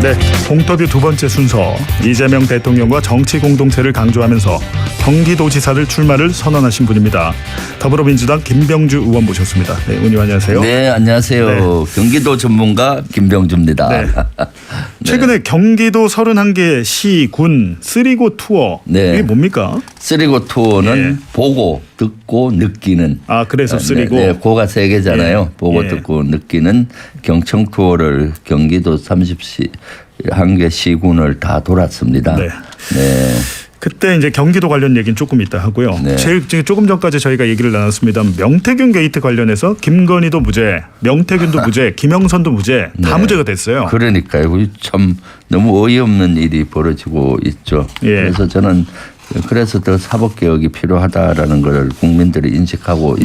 네, 공터뷰 두 번째 순서 이재명 대통령과 정치 공동체를 강조하면서 경기도지사를 출마를 선언하신 분입니다. 더불어민주당 김병주 의원 모셨습니다. 네, 의원님 안녕하세요. 네, 안녕하세요. 네. 경기도 전문가 김병주입니다. 네. 최근에 경기도 31개 시, 군 쓰리고 투어 이게 뭡니까? 쓰리고 투어는 보고 듣고 느끼는. 그래서 쓰리고. 네, 고가 세 개잖아요. 보고 듣고 느끼는 경청 투어를 경기도 31개 시군을 다 돌았습니다. 네. 네. 그때 이제 경기도 관련 얘기는 조금 이따 하고요. 네. 조금 전까지 저희가 얘기를 나눴습니다. 명태균 게이트 관련해서 김건희도 무죄, 명태균도 무죄, 김영선도 무죄, 다 무죄가 됐어요. 그러니까요. 참 너무 어이없는 일이 벌어지고 있죠. 그래서 저는 더 사법개혁이 필요하다라는 걸 국민들이 인식하고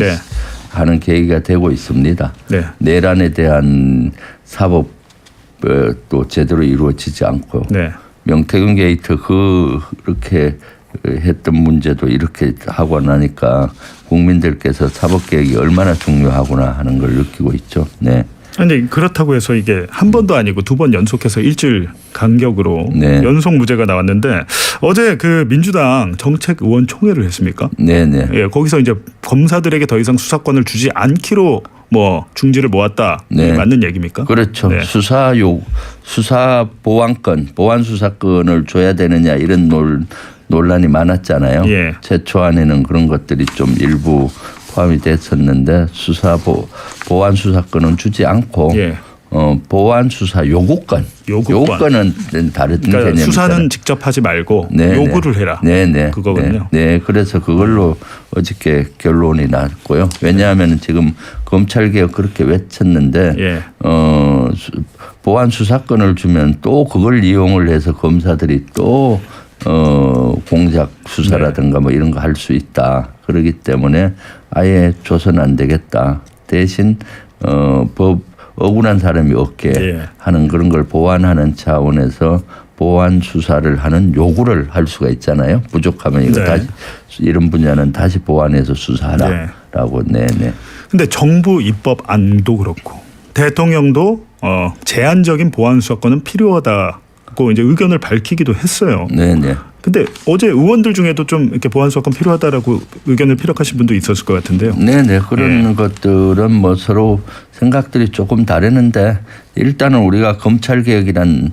하는 계기가 되고 있습니다. 내란에 대한 사법 또 제대로 이루어지지 않고 명태균 게이트 그렇게 했던 문제도 이렇게 하고 나니까 국민들께서 사법개혁이 얼마나 중요하구나 하는 걸 느끼고 있죠. 네. 그런데 그렇다고 해서 이게 한 번도 아니고 두 번 연속해서 일주일 간격으로 연속 무죄가 나왔는데 어제 그 민주당 정책의원 총회를 했습니까? 네네. 예, 거기서 이제 검사들에게 더 이상 수사권을 주지 않기로 중지를 모았다. 맞는 얘기입니까? 그렇죠. 수사 보완권, 보완 수사권을 줘야 되느냐 이런 논란이 많았잖아요. 최초안에는 그런 것들이 좀 일부 포함이 됐었는데 보완 수사권은 주지 않고 보완 수사 요구권은 다른 개념이잖아요. 수사는 직접 하지 말고 요구를 해라. 그거군요. 네, 그래서 그걸로 어저께 결론이 났고요. 왜냐하면 지금 검찰개혁 그렇게 외쳤는데 보완 수사권을 주면 또 그걸 이용을 해서 검사들이 또 공작 수사라든가 이런 거 할 수 있다. 그렇기 때문에 아예 줘서는 안 되겠다. 대신 억울한 사람이 없게 하는 그런 걸 보완하는 차원에서 보완 수사를 하는 요구를 할 수가 있잖아요. 부족하면 이거 다시 이런 분야는 다시 보완해서 수사하라라고. 근데 정부 입법안도 그렇고 대통령도 제한적인 보완 수사권은 필요하다고 이제 의견을 밝히기도 했어요. 근데 어제 의원들 중에도 좀 이렇게 보완 수사권 필요하다라고 의견을 피력하신 분도 있었을 것 같은데요. 그런 것들은 서로 생각들이 조금 다르는데 일단은 우리가 검찰개혁이란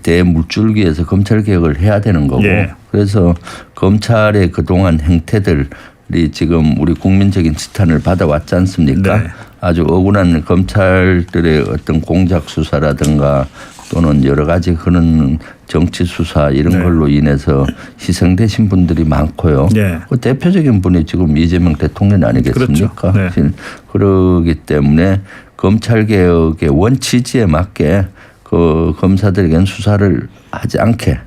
대물줄기에서 검찰개혁을 해야 되는 거고 그래서 검찰의 그동안 행태들이 지금 우리 국민적인 지탄을 받아왔지 않습니까? 아주 억울한 검찰들의 어떤 공작 수사라든가 또는 여러 가지 그런 정치 수사 이런 걸로 인해서 희생되신 분들이 많고요. 그 대표적인 분이 지금 이재명 대통령 아니겠습니까? 그러기 때문에 검찰개혁의 원취지에 맞게 그 검사들에게는 수사를 하지 않게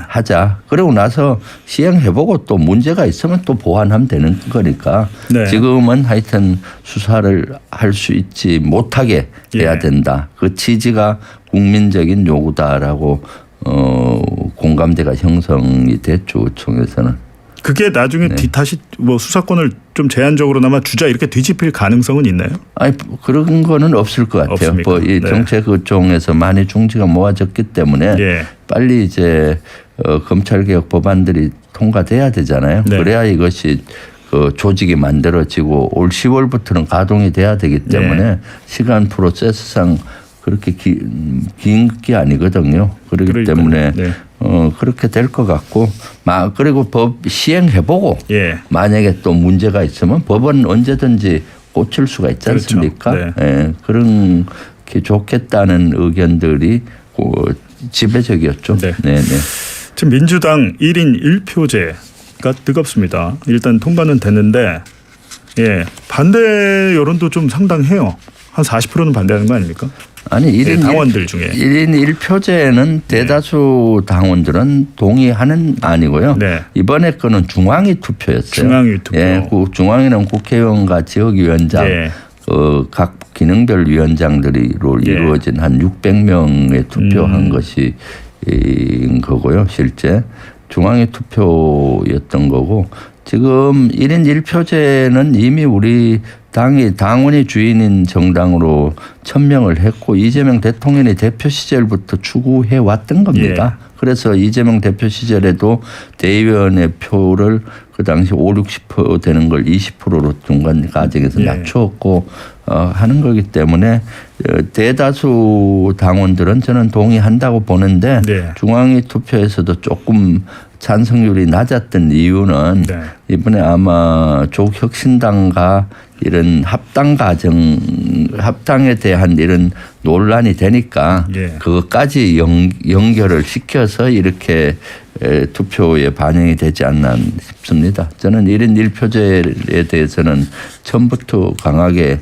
하자. 그러고 나서 시행해보고 또 문제가 있으면 또 보완하면 되는 거니까 지금은 하여튼 수사를 할 수 있지 못하게 해야 된다. 그 취지가 국민적인 요구다라고 공감대가 형성이 됐죠. 의총에서는. 그게 나중에 다시 수사권을 좀 제한적으로나마 주자 이렇게 뒤집힐 가능성은 있나요? 그런 거는 없을 것 같아요. 이 정책의총에서 많이 중지가 모아졌기 때문에 빨리 이제 검찰개혁 법안들이 통과돼야 되잖아요. 그래야 이것이 그 조직이 만들어지고 올 10월부터는 가동이 돼야 되기 때문에 시간 프로세스상 그렇게 긴 게 아니거든요. 그렇기 때문에 그렇게 될 것 같고 그리고 법 시행해보고 만약에 또 문제가 있으면 법은 언제든지 고칠 수가 있지 않습니까? 그런 게 좋겠다는 의견들이 지배적이었죠. 지금 민주당 1인 1표제가 뜨겁습니다. 일단 통과는 됐는데 반대 여론도 좀 상당해요. 한 40%는 반대하는 거 아닙니까? 아니 1인 당원들 중에 1인 1표제는 대다수 당원들은 동의하는 아니고요. 이번에 거는 중앙위 투표였어요. 중앙위 투표. 중앙위는 국회의원과 지역위원장 각 기능별 위원장들로 이루어진 한 600명의 투표한 것이 거고요. 실제 중앙위 투표였던 거고 지금 1인 1표제는 이미 우리 당원이 주인인 정당으로 천명을 했고 이재명 대통령이 대표 시절부터 추구해 왔던 겁니다. 그래서 이재명 대표 시절에도 대의원의 표를 그 당시 5, 60% 되는 걸 20%로 중간 과정에서 낮추었고 하는 거기 때문에 대다수 당원들은 저는 동의한다고 보는데 중앙위 투표에서도 조금 찬성률이 낮았던 이유는 이번에 아마 조국혁신당과 이런 합당에 대한 이런 논란이 되니까 그것까지 연결을 시켜서 이렇게 투표에 반영이 되지 않나 싶습니다. 저는 1인 1표제에 대해서는 처음부터 강하게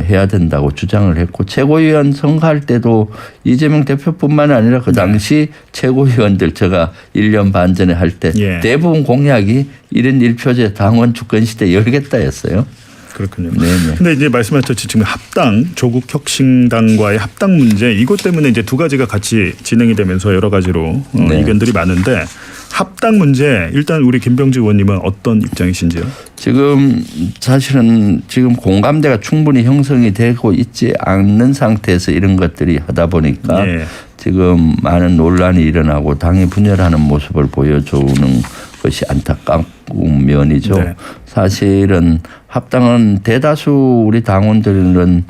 해야 된다고 주장을 했고 최고위원 선거할 때도 이재명 대표뿐만 아니라 그 당시 최고위원들 제가 1년 반 전에 할 때 대부분 공약이 1인 1표제 당원 주권 시대 열겠다였어요. 그렇군요. 그런데 이제 말씀하셨듯이 지금 조국 혁신당과의 합당 문제 이것 때문에 이제 두 가지가 같이 진행이 되면서 여러 가지로 의견들이 많은데 합당 문제 일단 우리 김병지 의원님은 어떤 입장이신지요? 지금 사실은 지금 공감대가 충분히 형성이 되고 있지 않는 상태에서 이런 것들이 하다 보니까 지금 많은 논란이 일어나고 당이 분열하는 모습을 보여주는 것이 안타까운 면이죠. 사실은 합당은 대다수 우리 당원들은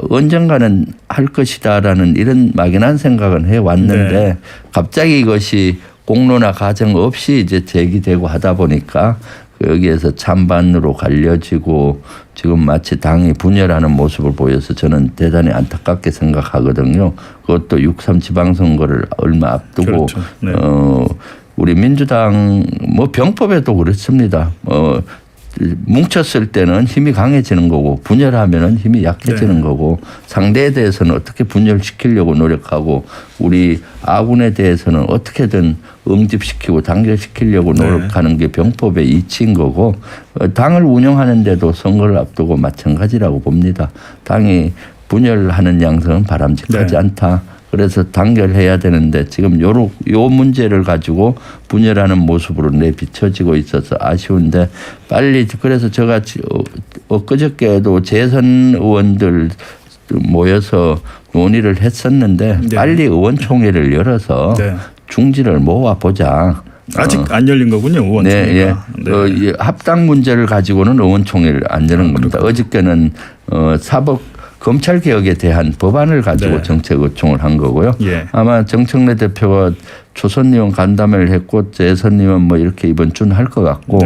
언젠가는 할 것이다라는 이런 막연한 생각은 해왔는데 갑자기 이것이 공론화 과정 없이 이제 제기되고 하다 보니까 여기에서 찬반으로 갈려지고 지금 마치 당이 분열하는 모습을 보여서 저는 대단히 안타깝게 생각하거든요. 그것도 6.3 지방선거를 얼마 앞두고 우리 민주당 뭐 병법에도 그렇습니다. 뭉쳤을 때는 힘이 강해지는 거고 분열하면은 힘이 약해지는 거고 상대에 대해서는 어떻게 분열시키려고 노력하고 우리 아군에 대해서는 어떻게든 응집시키고 단결시키려고 노력하는 게 병법의 이치인 거고 당을 운영하는데도 선거를 앞두고 마찬가지라고 봅니다. 당이 분열하는 양상은 바람직하지 않다. 그래서 단결해야 되는데 지금 요 문제를 가지고 분열하는 모습으로 내비쳐지고 있어서 아쉬운데 빨리 그래서 제가 엊그저께도 재선 의원들 모여서 논의를 했었는데 빨리 의원총회를 열어서 중지를 모아보자. 아직 안 열린 거군요. 의원총회가. 합당 문제를 가지고는 의원총회를 안 여는 겁니다. 어저께는 사법 검찰개혁에 대한 법안을 가지고 정책 요청을 한 거고요. 아마 정청래 대표가 초선 의원 간담회를 했고 재선 의원 뭐 이렇게 이번 주는 할 것 같고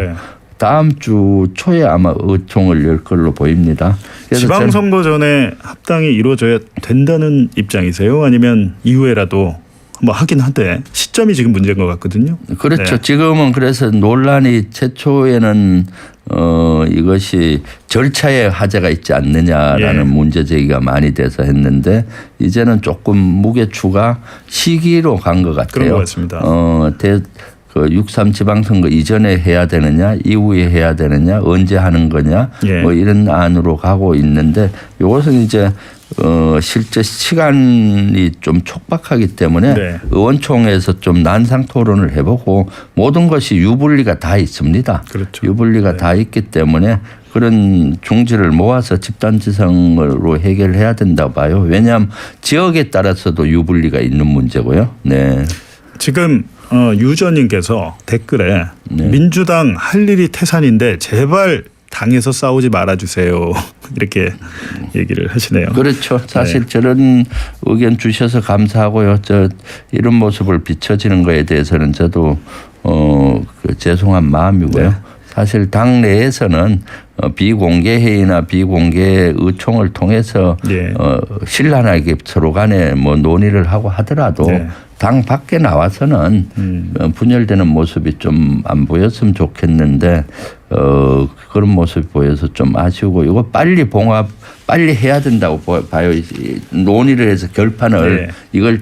다음 주 초에 아마 의총을 열 걸로 보입니다. 그래서 지방선거 전에 합당이 이루어져야 된다는 입장이세요? 아니면 이후에라도 뭐 하긴 하되 시점이 지금 문제인 것 같거든요. 그렇죠. 지금은 그래서 논란이 최초에는 이것이 절차에 하자가 있지 않느냐라는 문제 제기가 많이 돼서 했는데 이제는 조금 무게추가 시기로 간 것 같아요. 그런 것 같습니다. 6.3 지방선거 이전에 해야 되느냐 이후에 해야 되느냐 언제 하는 거냐 뭐 이런 안으로 가고 있는데 이것은 이제 실제 시간이 좀 촉박하기 때문에 의원총회에서 좀 난상 토론을 해보고 모든 것이 유불리가 다 있습니다. 유불리가 다 있기 때문에 그런 중지를 모아서 집단지성으로 해결해야 된다고 봐요. 왜냐하면 지역에 따라서도 유불리가 있는 문제고요. 지금 유저님께서 댓글에 민주당 할 일이 태산인데 제발 당에서 싸우지 말아주세요. 이렇게 얘기를 하시네요. 그렇죠. 사실 저런 의견 주셔서 감사하고요. 이런 모습을 비춰지는 거에 대해서는 저도 죄송한 마음이고요. 사실 당 내에서는 비공개 회의나 비공개 의총을 통해서 신랄하게 서로 간에 뭐 논의를 하고 하더라도 당 밖에 나와서는 분열되는 모습이 좀 안 보였으면 좋겠는데 그런 모습이 보여서 좀 아쉬우고 이거 빨리 해야 된다고 봐요. 논의를 해서 결판을 이걸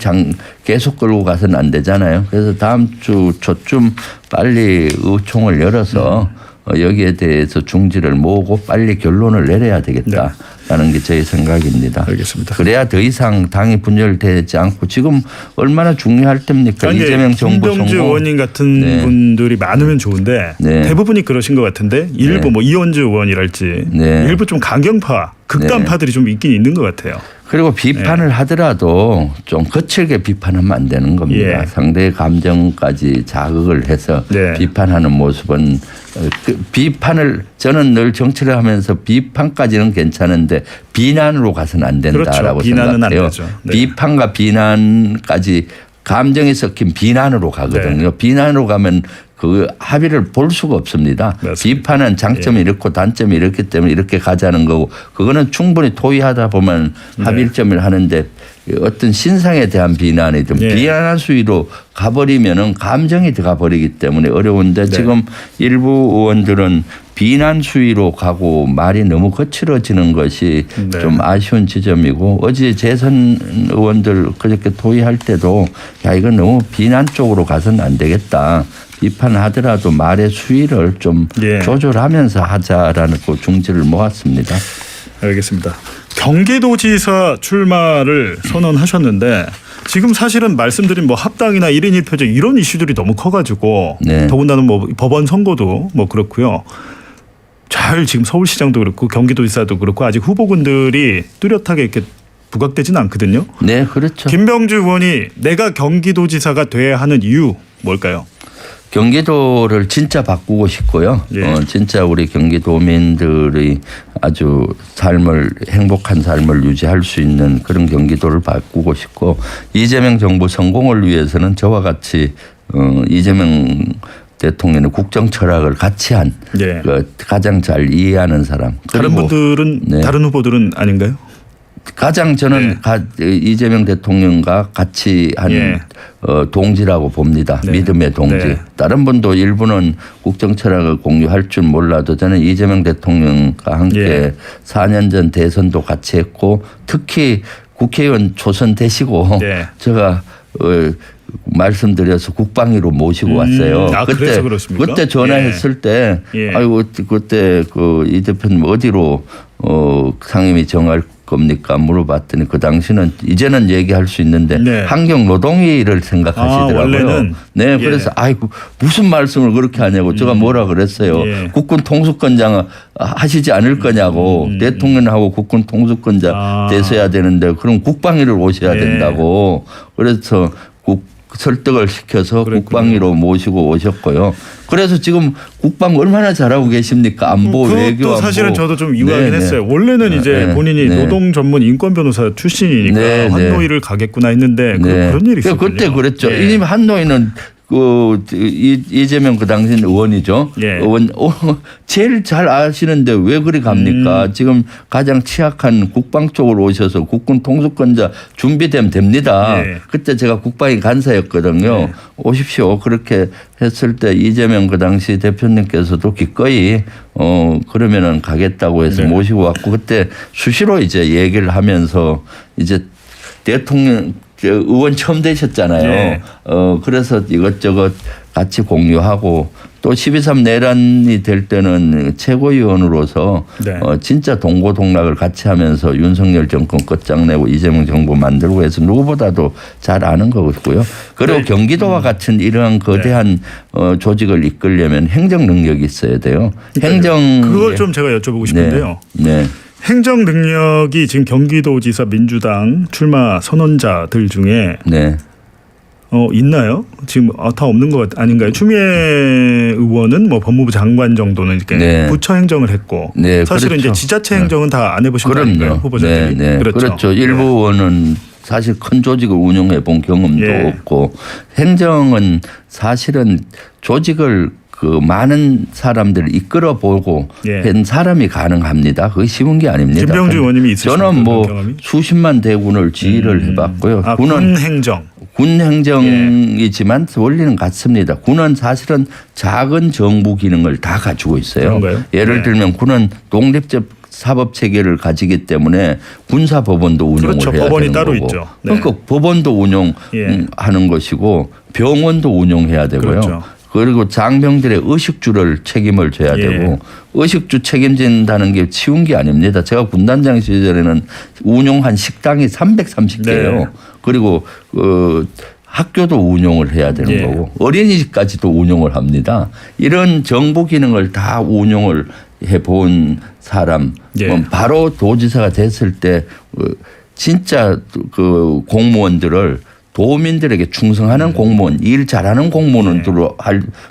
계속 끌고 가서는 안 되잖아요. 그래서 다음 주 초쯤 빨리 의총을 열어서 여기에 대해서 중지를 모으고 빨리 결론을 내려야 되겠다. 라는 게 저의 생각입니다. 알겠습니다. 그래야 더 이상 당이 분열되지 않고 지금 얼마나 중요할 때입니까? 이재명 정부 성공. 김병주 의원님 같은 네. 분들이 많으면 좋은데 네. 대부분이 그러신 것 같은데 일부 네. 뭐 이원주 의원이랄지 네. 일부 좀 강경파, 극단파들이 좀 있긴 있는 것 같아요. 그리고 비판을 하더라도 좀 거칠게 비판하면 안 되는 겁니다. 예. 상대의 감정까지 자극을 해서 네. 비판하는 모습은 비판을 저는 늘 정치를 하면서 비판까지는 괜찮은데 비난으로 가서는 안 된다라고 그렇죠. 비난은 생각해요. 안 되죠. 네. 비판과 비난까지 감정이 섞인 비난으로 가거든요. 네. 비난으로 가면 그 합의를 볼 수가 없습니다. 맞습니다. 비판은 장점이 이렇고 단점이 이렇기 때문에 이렇게 가자는 거고 그거는 충분히 토의하다 보면 합의점을 하는데 어떤 신상에 대한 비난이든 비난한 수위로 가버리면은 감정이 들어가 버리기 때문에 어려운데 지금 일부 의원들은 비난 수위로 가고 말이 너무 거칠어지는 것이 좀 아쉬운 지점이고 어제 재선 의원들 그렇게 토의할 때도 야 이건 너무 비난 쪽으로 가서는 안 되겠다. 비판하더라도 말의 수위를 좀 조절하면서 하자라는 그 중지를 모았습니다. 알겠습니다. 경기도지사 출마를 선언하셨는데 지금 사실은 말씀드린 뭐 합당이나 1인 1표제 이런 이슈들이 너무 커가지고 더군다나 뭐 법원 선고도 뭐 그렇고요. 잘 지금 서울시장도 그렇고 경기도지사도 그렇고 아직 후보군들이 뚜렷하게 이렇게 부각되지는 않거든요. 네, 그렇죠. 김병주 의원이 내가 경기도지사가 돼야 하는 이유 뭘까요? 경기도를 진짜 바꾸고 싶고요. 진짜 우리 경기도민들의 아주 행복한 삶을 유지할 수 있는 그런 경기도를 바꾸고 싶고 이재명 정부 성공을 위해서는 저와 같이 이재명 대통령의 국정 철학을 같이 한 가장 잘 이해하는 사람. 다른 분들은 다른 후보들은 아닌가요? 가장 저는 이재명 대통령과 같이 한 동지라고 봅니다. 믿음의 동지. 다른 분도 일부는 국정 철학을 공유할 줄 몰라도 저는 이재명 대통령과 함께 4년 전 대선도 같이 했고 특히 국회의원 초선되시고 제가 말씀드려서 국방위로 모시고 왔어요. 그때 전화했을 때 아이고 그때 이 대표님 어디로 상임위 정할 겁니까 물어봤더니 그 당시는 이제는 얘기할 수 있는데 환경 노동위를 생각하시더라고요. 그래서 아이고 무슨 말씀을 그렇게 하냐고 제가 뭐라 그랬어요. 국군 통수권자 하시지 않을 거냐고 대통령하고 국군 통수권자 되셔야 되는데 그럼 국방위를 오셔야 된다고 그래서 설득을 시켜서 국방위로 모시고 오셨고요. 그래서 지금 국방 얼마나 잘하고 계십니까? 안보, 외교, 안보. 사실은 저도 좀 이해하긴 했어요. 원래는 이제 본인이 노동 전문 인권 변호사 출신이니까 한노위를 가겠구나 했는데 그런 일이 있었군요. 그때 그랬죠. 이미 한노위는 이재명 그 당시 의원이죠. 의원 제일 잘 아시는데 왜 그리 갑니까? 지금 가장 취약한 국방 쪽으로 오셔서 국군 통수권자 준비되면 됩니다. 그때 제가 국방위 간사였거든요. 오십시오. 그렇게 했을 때 이재명 그 당시 대표님께서도 기꺼이 그러면은 가겠다고 해서 모시고 왔고 그때 수시로 이제 얘기를 하면서 이제 대통령 의원 처음 되셨잖아요. 그래서 이것저것 같이 공유하고 또 12.3 내란이 될 때는 최고위원으로서 진짜 동고동락을 같이 하면서 윤석열 정권 끝장내고 이재명 정부 만들고 해서 누구보다도 잘 아는 거고요. 그리고 경기도와 같은 이러한 거대한 조직을 이끌려면 행정 능력이 있어야 돼요. 그걸 좀 제가 여쭤보고 싶은데요. 행정 능력이 지금 경기도지사 민주당 출마 선언자들 중에 있나요? 지금 다 없는 것 아닌가요? 추미애 의원은 뭐 법무부 장관 정도는 이렇게 부처 행정을 했고 사실은 이제 지자체 행정은 다 안 해보신 거 아닌가요? 후보자들이. 그렇죠. 일부 의원은 사실 큰 조직을 운영해 본 경험도 없고 행정은 사실은 조직을 많은 사람들을 이끌어 보고 한 사람이 가능합니다. 그게 쉬운 게 아닙니다. 김병주 의원님이 있으십니까? 저는 경험이? 수십만 대군을 지휘를 해봤고요. 군 행정. 군 행정이지만 원리는 같습니다. 군은 사실은 작은 정부 기능을 다 가지고 있어요. 그런가요? 예를 들면 군은 독립적 사법 체계를 가지기 때문에 군사 법원도 운영을 해야 법원이 되는 따로 거고. 있죠. 그러니까 법원도 운영하는 것이고 병원도 운영해야 되고요. 그리고 장병들의 의식주를 책임을 져야 되고 의식주 책임진다는 게 쉬운 게 아닙니다. 제가 군단장 시절에는 운영한 식당이 330개예요. 그리고 학교도 운영을 해야 되는 거고 어린이집까지도 운영을 합니다. 이런 정부 기능을 다 운영을 해본 사람 바로 도지사가 됐을 때 진짜 그 공무원들을 도민들에게 충성하는 공무원, 일 잘하는 공무원으로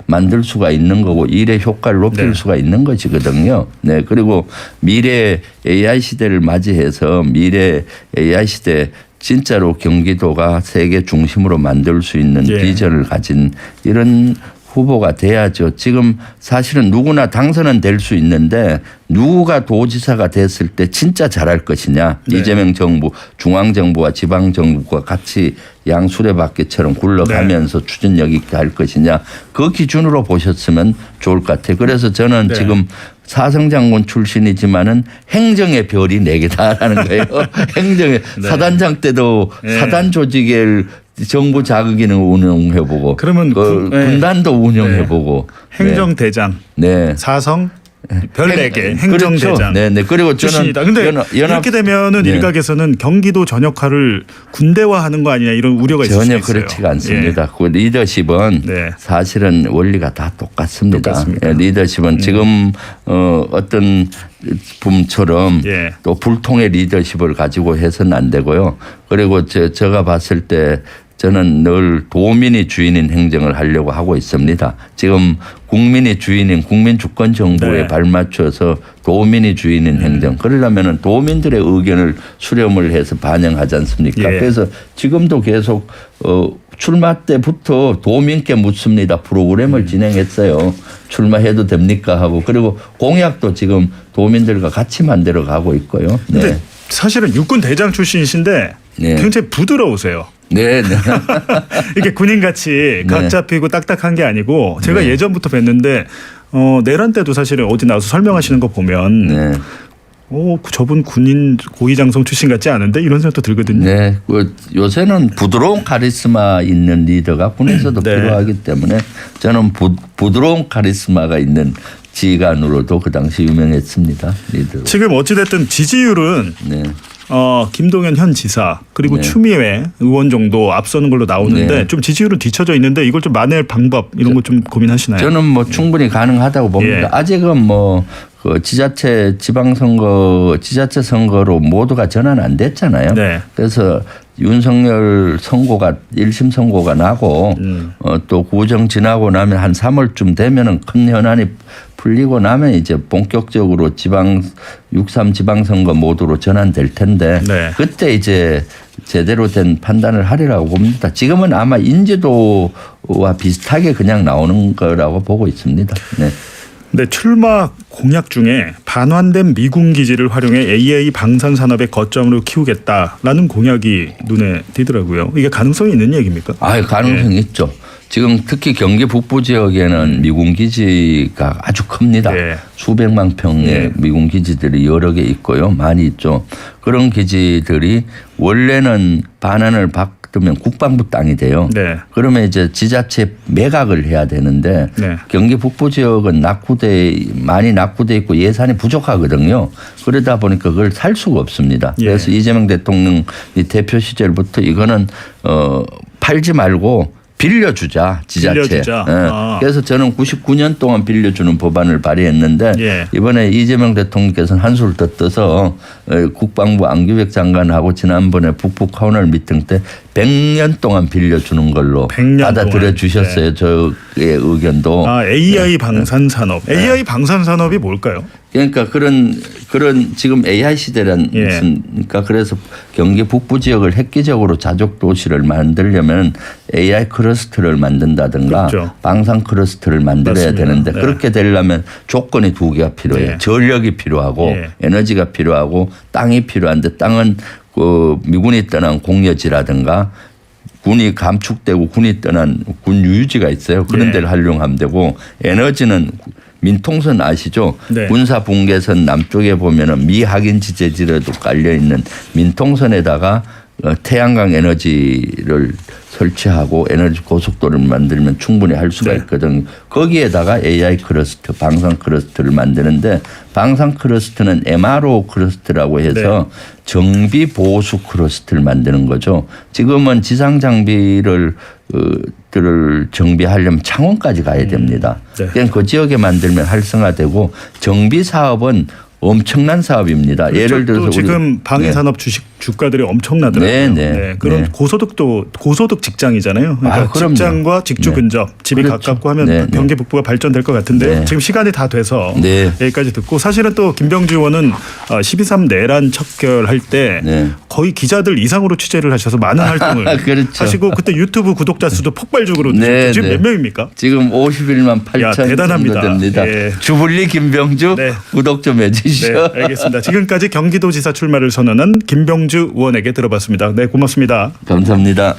만들 수가 있는 거고 일의 효과를 높일 수가 있는 것이거든요. 네. 그리고 미래 AI 시대를 맞이해서 미래 AI 시대 진짜로 경기도가 세계 중심으로 만들 수 있는 비전을 가진 이런 후보가 돼야죠. 지금 사실은 누구나 당선은 될 수 있는데 누가 도지사가 됐을 때 진짜 잘할 것이냐. 이재명 정부, 중앙정부와 지방정부가 같이 양수레바퀴처럼 굴러가면서 추진력 있게 할 것이냐. 그 기준으로 보셨으면 좋을 것 같아요. 그래서 저는 지금 사성장군 출신이지만은 행정의 별이 4개다라는 거예요. 행정의 사단장 때도 사단 조직을 정부 자극기능 운영해보고 그러면 군단도 운영해보고 행정대장 사성 별 4개 행정대장 그렇죠. 네네. 그리고 저는 근데 이렇게 되면은 일각에서는 경기도 전역화를 군대화하는 거 아니냐 이런 우려가 있을 수 있어요. 전혀 그렇지가 않습니다. 그 리더십은 사실은 원리가 다 똑같습니다. 리더십은 지금 어떤 분처럼 또 불통의 리더십을 가지고 해서는 안 되고요. 그리고 제가 봤을 때 저는 늘 도민이 주인인 행정을 하려고 하고 있습니다. 지금 국민이 주인인 국민 주권 정부에 발맞춰서 도민이 주인인 행정. 그러려면 도민들의 의견을 수렴을 해서 반영하지 않습니까? 그래서 지금도 계속 출마 때부터 도민께 묻습니다. 프로그램을 진행했어요. 출마해도 됩니까 하고. 그리고 공약도 지금 도민들과 같이 만들어 가고 있고요. 근데 사실은 육군 대장 출신이신데 굉장히 부드러우세요. 네. 이렇게 군인같이 각 잡히고 딱딱한 게 아니고 제가 예전부터 뵀는데 내란 때도 사실은 어디 나와서 설명하시는 거 보면 저분 군인 고위장성 출신 같지 않은데 이런 생각도 들거든요. 네. 요새는 부드러운 카리스마 있는 리더가 군에서도 필요하기 때문에 저는 부드러운 카리스마가 있는 지휘관으로도 그 당시 유명했습니다. 리더. 지금 어찌됐든 지지율은 김동연 현 지사 그리고 추미애 의원 정도 앞서는 걸로 나오는데 좀 지지율은 뒤쳐져 있는데 이걸 좀 만회할 방법 이런 거 좀 고민하시나요? 저는 뭐 충분히 가능하다고 봅니다. 아직은 뭐 그 지자체 지방선거 지자체 선거로 모두가 전환 안 됐잖아요. 그래서 윤석열 선고가 1심 선고가 나고 또 구정 지나고 나면 한 3월쯤 되면은 큰 현안이 풀리고 나면 이제 본격적으로 6.3 지방선거 모두로 전환될 텐데 그때 이제 제대로 된 판단을 하리라고 봅니다. 지금은 아마 인지도와 비슷하게 그냥 나오는 거라고 보고 있습니다. 네, 출마 공약 중에 반환된 미군 기지를 활용해 AI 방산 산업의 거점으로 키우겠다라는 공약이 눈에 띄더라고요. 이게 가능성이 있는 얘기입니까? 가능성이 있죠. 지금 특히 경기 북부 지역에는 미군 기지가 아주 큽니다. 수백만 평의 미군 기지들이 여러 개 있고요. 많이 있죠. 그런 기지들이 원래는 반환을 받으면 국방부 땅이 돼요. 그러면 이제 지자체 매각을 해야 되는데 경기 북부 지역은 많이 낙후돼 있고 예산이 부족하거든요. 그러다 보니까 그걸 살 수가 없습니다. 그래서 이재명 대통령 대표 시절부터 이거는 팔지 말고 빌려주자 지자체. 그래서 저는 99년 동안 빌려주는 법안을 발의했는데 이번에 이재명 대통령께서는 한술 더 떠서 국방부 안규백 장관하고 지난번에 북부 카운널 미팅 때 100년 동안 빌려주는 걸로 받아들여 주셨어요. 저의 의견도. AI 방산 산업. AI 방산 산업이 뭘까요? 그러니까 그런 지금 AI 시대라니까 그래서 경기 북부 지역을 획기적으로 자족 도시를 만들려면 AI 클러스터를 만든다든가 방산 클러스터를 만들어야 되는데 그렇게 되려면 조건이 2개가 필요해요. 전력이 필요하고 에너지가 필요하고 땅이 필요한데 땅은 그 미군이 떠난 공여지라든가 군이 감축되고 군이 떠난 군 유유지가 있어요. 그런 데를 활용하면 되고 에너지는 민통선 아시죠? 군사 분계선 남쪽에 보면은 미 학인 지제지에도 깔려 있는 민통선에다가 태양광 에너지를 설치하고 에너지 고속도로를 만들면 충분히 할 수가 네. 있거든. 거기에다가 AI 클러스터, 방산 클러스터를 만드는데 방산 클러스터는 MRO 클러스터라고 해서 정비 보수 클러스터를 만드는 거죠. 지금은 지상 장비를 들을 정비하려면 창원까지 가야 됩니다. 네. 그냥 그 지역에 만들면 활성화되고 정비 사업은 엄청난 사업입니다. 그렇죠. 예를 들어서 또 지금 방위산업 주가들이 엄청나더라고요. 네, 네. 그런 네. 고소득도 고소득 직장이잖아요. 그러니까 그럼요. 직장과 직주 네. 근접, 집이 그렇죠. 가깝고 하면 네, 경기 북부가 발전될 것 같은데 네. 지금 시간이 다 돼서 네. 여기까지 듣고 사실은 또 김병주 의원은 12.3 내란 척결할 때 네. 거의 기자들 이상으로 취재를 하셔서 많은 활동을 그렇죠. 하시고 그때 유튜브 구독자 수도 폭발적으로 네, 지금 네. 몇 명입니까? 지금 51만 8천 대단합니다. 정도 됩니다. 예. 주불리 김병주 네. 구독 좀 해주시죠. 네, 알겠습니다. 지금까지 경기도지사 출마를 선언한 김병주 의원에게 들어봤습니다. 네, 고맙습니다. 감사합니다.